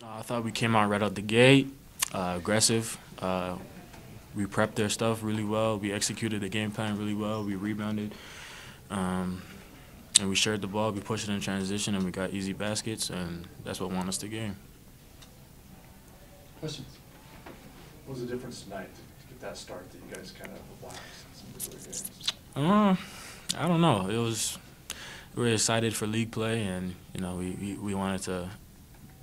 I thought we came out right out the gate, aggressive. We prepped their stuff really well. We executed the game plan really well. We rebounded, and we shared the ball. We pushed it in transition, and we got easy baskets, and that's what won us the game. Questions? What was the difference tonight to get that start that you guys kind of relaxed in some regular games? I don't know. We were excited for league play, and we wanted to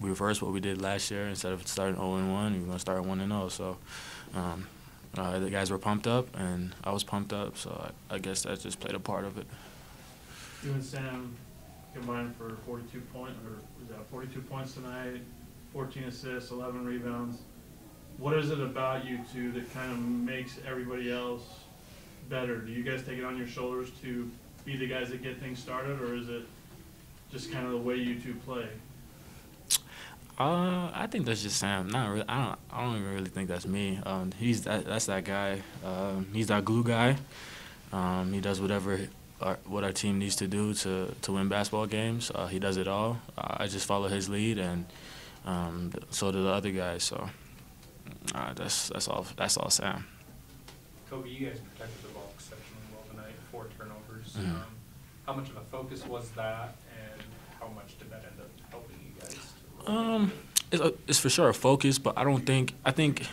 reverse what we did last year. Instead of starting 0-1, we were going to start 1-0. So the guys were pumped up, and I was pumped up. So I guess that just played a part of it. You and Sam combined for 42 points, or was that 42 points tonight? 14 assists, 11 rebounds. What is it about you two that kind of makes everybody else better? Do you guys take it on your shoulders to be the guys that get things started, or is it just kind of the way you two play? I think that's just Sam. Not really. I don't even really think that's me. That's that guy. He's our glue guy. He does what our team needs to do to win basketball games. He does it all. I just follow his lead, and so do the other guys. So that's all Sam. Kobe, you guys protected the ball exceptionally well tonight, 4 turnovers. Mm-hmm. How much of a focus was that, and how much did that end up helping you guys? It's for sure a focus, but I think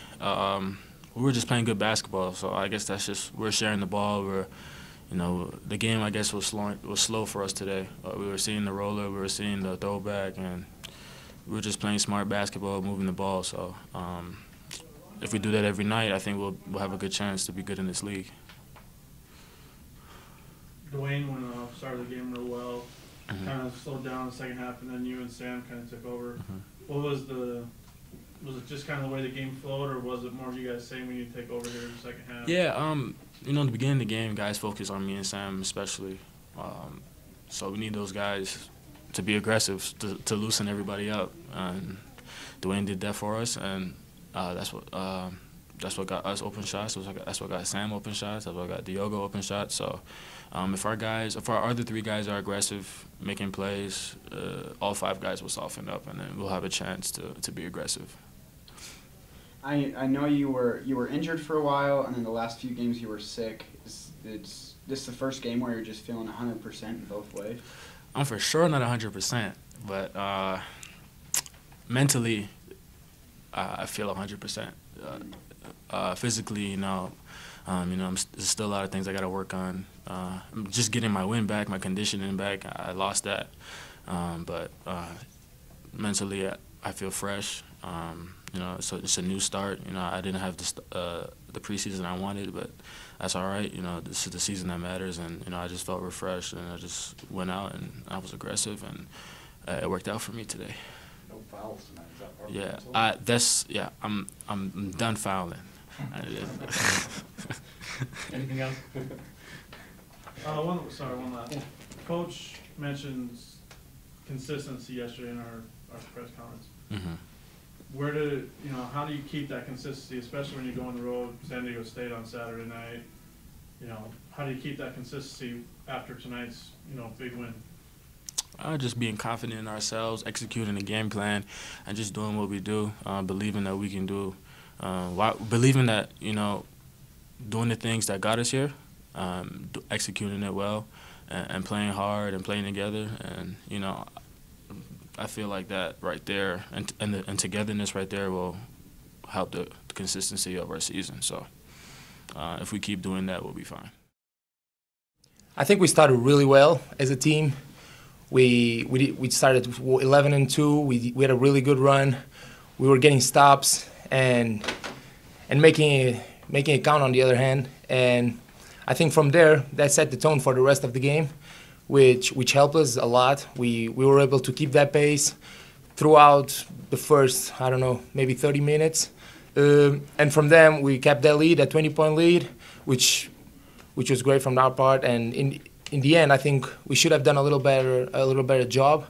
we were just playing good basketball. So I guess that's just we're sharing the ball. The game I guess was slow for us today. We were seeing the roller, we were seeing the throwback, and we were just playing smart basketball, moving the ball. So if we do that every night, I think we'll have a good chance to be good in this league. Dwayne started the game real well, Mm-hmm. kind of slowed down in the second half, and then you and Sam kind of took over. Mm-hmm. What was it just kind of the way the game flowed, or was it more of you guys saying we need to take over here in the second half? Yeah, in the beginning of the game, guys focus on me and Sam especially. So we need those guys to be aggressive, to loosen everybody up. And Dwayne did that for us, and that's what got us open shots. That's what got Sam open shots. That's what got Diogo open shots. So if our other 3 guys are aggressive, making plays, all 5 guys will soften up, and then we'll have a chance to be aggressive. I know you were injured for a while, and then the last few games you were sick. Is this the first game where you're just feeling 100% in both ways? I'm for sure not 100%, but mentally, I feel 100%. Physically, there's still a lot of things I got to work on. I'm just getting my wind back, my conditioning back. I lost that, but mentally, I feel fresh. So it's a new start. I didn't have the preseason I wanted, but that's all right. This is the season that matters, and I just felt refreshed, and I just went out and I was aggressive, and it worked out for me today. No fouls tonight. Is that part of it? I'm done fouling. Anything else? One last. Yeah. Coach mentioned consistency yesterday in our press conference. Mm-hmm. How do you keep that consistency, especially when you go on the road, San Diego State on Saturday night? How do you keep that consistency after tonight's, big win? Just being confident in ourselves, executing the game plan, and just doing what we do, believing that we can do, believing that, doing the things that got us here, executing it well, and playing hard and playing together. And, I feel like that right there and togetherness right there will help the consistency of our season. So if we keep doing that, we'll be fine. I think we started really well as a team. We started 11-2. We had a really good run. We were getting stops and making it count on the other hand. And I think from there that set the tone for the rest of the game, which helped us a lot. We were able to keep that pace throughout the first, maybe 30 minutes. And from them we kept that lead, that 20-point lead, which was great from our part. And in the end, I think we should have done a little better job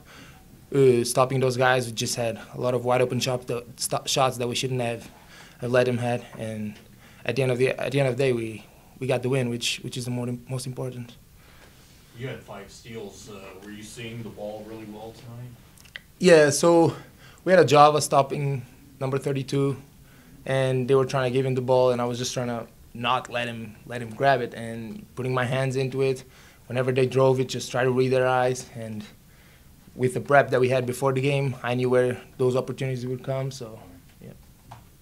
stopping those guys. We just had a lot of wide open shots that we shouldn't have let them had. And at the end of the day, we got the win, which is the most important. You had 5 steals. Were you seeing the ball really well tonight? Yeah. So we had a job of stopping number 32, and they were trying to give him the ball, and I was just trying to not let him grab it and putting my hands into it. Whenever they drove it, just try to read their eyes. And with the prep that we had before the game, I knew where those opportunities would come. So, yeah.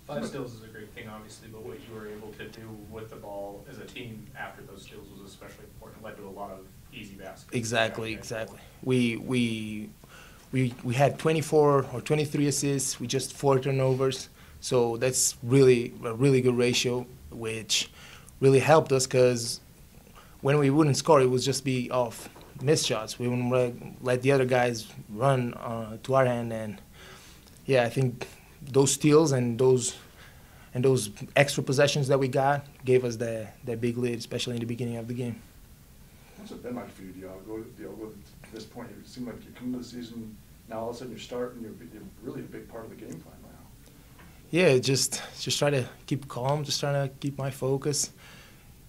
5 steals is a great thing, obviously, but what you were able to do with the ball as a team after those steals was especially important. It led to a lot of easy baskets. Exactly. We had 24 or 23 assists with just 4 turnovers. So that's really a really good ratio, which really helped us because when we wouldn't score, it would just be off missed shots. We wouldn't let the other guys run to our end. And yeah, I think those steals and those extra possessions that we got gave us that big lead, especially in the beginning of the game. What's it been like for you, Diogo, at this point? It seemed like you come to the season, now all of a sudden you're starting, you're really a big part of the game plan now. Yeah, just try to keep calm, just trying to keep my focus.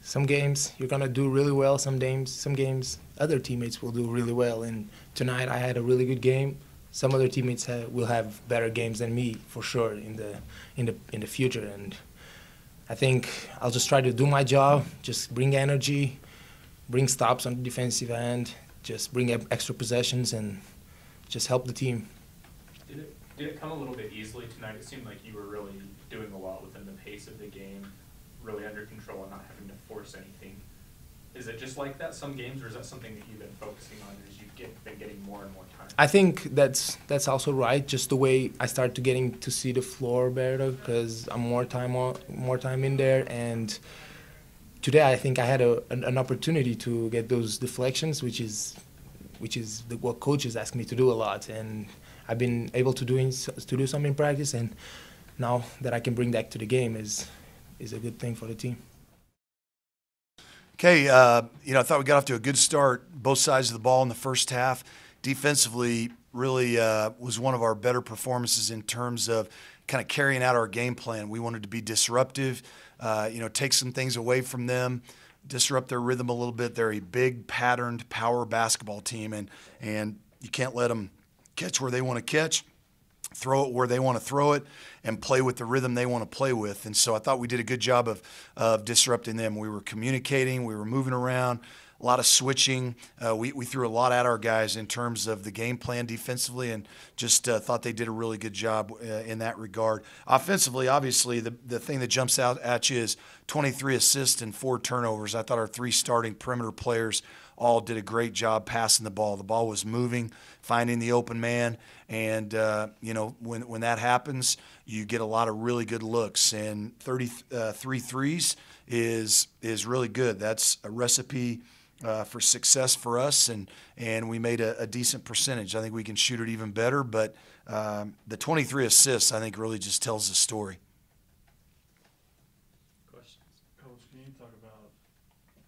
Some games you're gonna do really well. Some games other teammates will do really well. And tonight I had a really good game. Some other teammates will have better games than me for sure in the future. And I think I'll just try to do my job, just bring energy, bring stops on the defensive end, just bring extra possessions, and just help the team. Did it come a little bit easily tonight? It seemed like you were really doing a lot within the pace of the game, really under control and not having to force anything. Is it just like that some games, or is that something that you've been focusing on as you've been getting more and more time? I think that's also right. Just the way I start to getting to see the floor better because I'm more time in there. And today I think I had an opportunity to get those deflections, which is what coaches ask me to do a lot. And I've been able to do some in practice, and now that I can bring that to the game is a good thing for the team. Okay, I thought we got off to a good start, both sides of the ball in the first half. Defensively, really was one of our better performances in terms of kind of carrying out our game plan. We wanted to be disruptive, take some things away from them, disrupt their rhythm a little bit. They're a big, patterned power basketball team, and you can't let them catch where they want to catch, throw it where they want to throw it, and play with the rhythm they want to play with. And so I thought we did a good job of disrupting them. We were communicating, we were moving around, a lot of switching. We threw a lot at our guys in terms of the game plan defensively, and just thought they did a really good job in that regard. Offensively, obviously, the thing that jumps out at you is 23 assists and 4 turnovers. I thought our 3 starting perimeter players all did a great job passing the ball. The ball was moving, finding the open man, and when that happens, you get a lot of really good looks. And 33 threes is really good. That's a recipe for success for us, and we made a decent percentage. I think we can shoot it even better, but the 23 assists I think really just tells the story. Coach, can you talk about,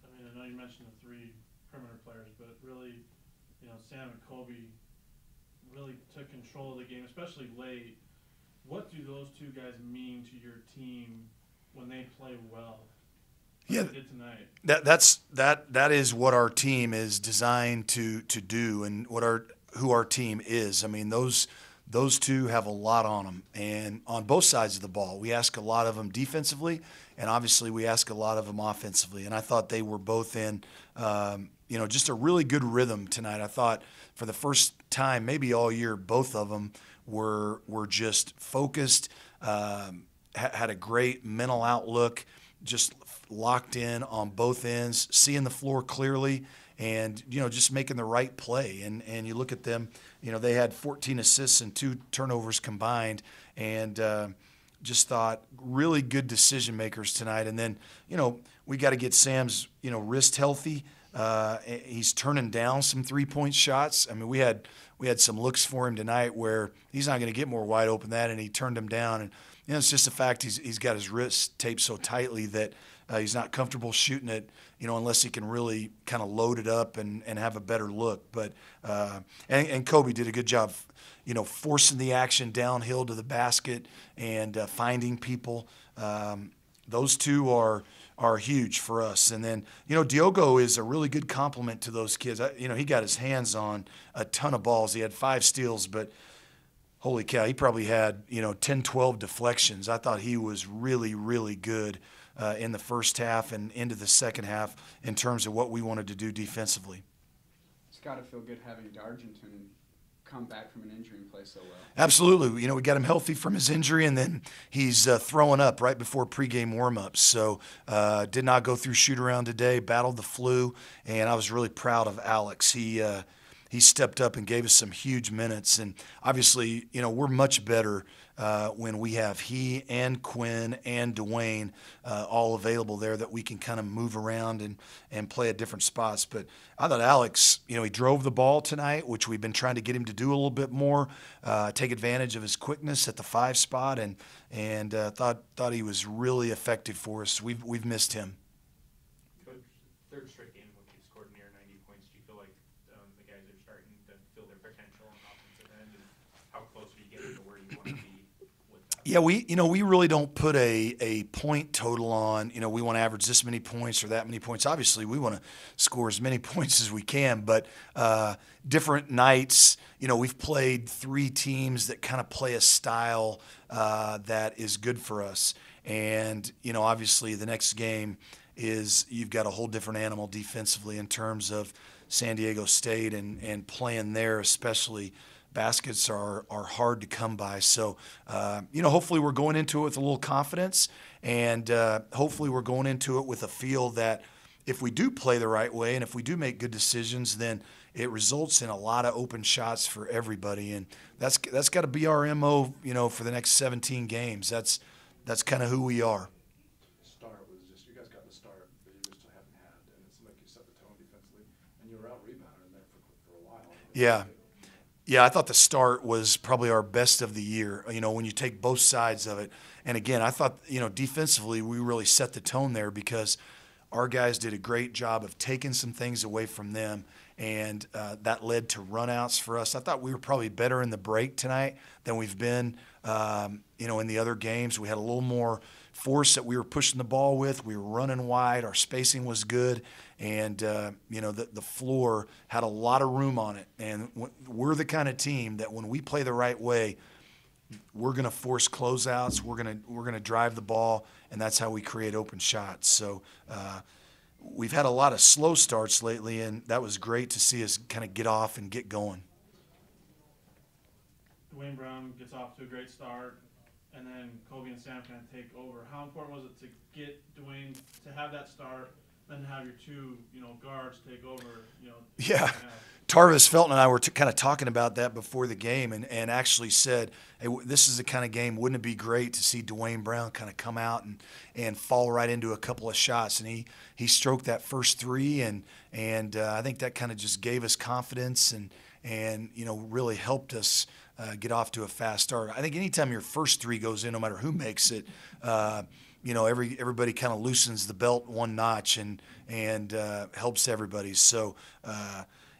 I know you mentioned the 3 perimeter players, but really, Sam and Kobe really took control of the game, especially late. What do those 2 guys mean to your team when they play well? Yeah, they did tonight. That is what our team is designed to do, and who our team is. I mean, those 2 have a lot on them, and on both sides of the ball. We ask a lot of them defensively, and obviously we ask a lot of them offensively. And I thought they were both in, just a really good rhythm tonight. I thought for the first time, maybe all year, both of them were just focused, had a great mental outlook, just locked in on both ends, seeing the floor clearly, and just making the right play. And you look at them, they had 14 assists and 2 turnovers combined, and just thought really good decision makers tonight. And then we got to get Sam's wrist healthy. He's turning down some 3-point shots. I mean, we had some looks for him tonight where he's not going to get more wide open than that, and he turned them down. And it's just the fact he's got his wrist taped so tightly that he's not comfortable shooting it, unless he can really kind of load it up and have a better look. But and Kobe did a good job, forcing the action downhill to the basket and finding people. Those 2 are huge for us. And then, Diogo is a really good complement to those kids. He got his hands on a ton of balls. He had 5 steals, but holy cow, he probably had, 10, 12 deflections. I thought he was really, really good in the first half and into the second half in terms of what we wanted to do defensively. It's got to feel good having Dargenton come back from an injury and play so well. Absolutely. We got him healthy from his injury, and then he's throwing up right before pregame warm-ups. So did not go through shoot-around today, battled the flu, and I was really proud of Alex. He stepped up and gave us some huge minutes. And obviously, we're much better when we have he and Quinn and Dwayne all available there, that we can kind of move around and play at different spots. But I thought Alex, he drove the ball tonight, which we've been trying to get him to do a little bit more, take advantage of his quickness at the 5 spot, and thought he was really effective for us. We've missed him. Coach, third straight game when you've scored near 90 points, do you feel like the guys are starting to feel their potential on the offensive end, and how close are you getting to where you want to be? Yeah, we really don't put a point total on, we want to average this many points or that many points. Obviously, we want to score as many points as we can, but different nights, we've played 3 teams that kind of play a style that is good for us. And, obviously the next game is you've got a whole different animal defensively in terms of San Diego State and playing there, especially. Baskets are hard to come by. So, hopefully we're going into it with a little confidence, and hopefully we're going into it with a feel that if we do play the right way and if we do make good decisions, then it results in a lot of open shots for everybody. And that's got to be our MO, for the next 17 games. That's kind of who we are. Start was just, you guys got the start that you just haven't had, and it seemed like you set the tone defensively, and you were out rebounding there for a while. Yeah. Yeah, I thought the start was probably our best of the year, when you take both sides of it. And again, I thought, defensively we really set the tone there because our guys did a great job of taking some things away from them, and that led to runouts for us. I thought we were probably better in the break tonight than we've been, in the other games. We had a little more force that we were pushing the ball with. We were running wide. Our spacing was good. And, the floor had a lot of room on it. And we're the kind of team that when we play the right way, we're going to force closeouts. We're going to drive the ball, and that's how we create open shots. So we've had a lot of slow starts lately, and that was great to see us kind of get off and get going. Dwayne Brown gets off to a great start, and then Kobe and Sam kind of take over. How important was it to get Dwayne to have that start, then have your 2, guards take over, Yeah. Tarvis Felton and I were kind of talking about that before the game and actually said, hey, this is the kind of game, wouldn't it be great to see Dwayne Brown kind of come out and fall right into a couple of shots. And he stroked that first 3, and I think that kind of just gave us confidence and really helped us get off to a fast start. I think anytime your first 3 goes in, no matter who makes it, everybody kind of loosens the belt one notch and helps everybody. So,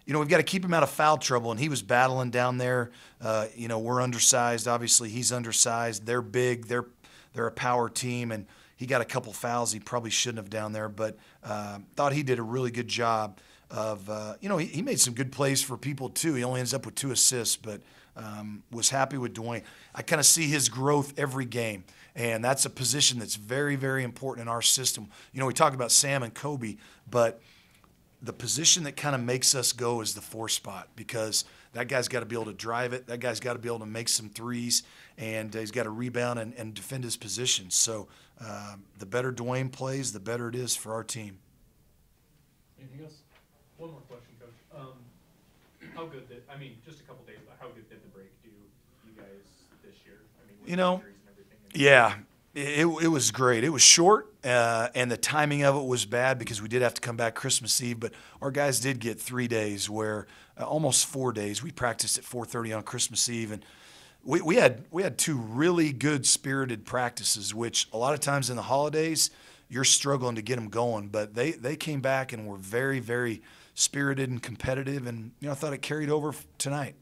we've got to keep him out of foul trouble, and he was battling down there. We're undersized. Obviously, he's undersized. They're big. They're a power team, and he got a couple fouls he probably shouldn't have down there, but thought he did a really good job of, he made some good plays for people too. He only ends up with 2 assists, but was happy with Dwayne. I kind of see his growth every game, and that's a position that's very, very important in our system. We talk about Sam and Kobe, but the position that kind of makes us go is the 4 spot, because that guy's got to be able to drive it. That guy's got to be able to make some threes, and he's got to rebound and defend his position. So the better Dwayne plays, the better it is for our team. Anything else? One more question, Coach. How good just a couple days, but how good did the break do you guys this year? With injuries and everything? Yeah. It was great. It was short, and the timing of it was bad because we did have to come back Christmas Eve. But our guys did get 3 days, where almost 4 days. We practiced at 4:30 on Christmas Eve, and we had 2 really good spirited practices. Which a lot of times in the holidays, you're struggling to get them going. But they came back and were very, very spirited and competitive, and I thought it carried over tonight.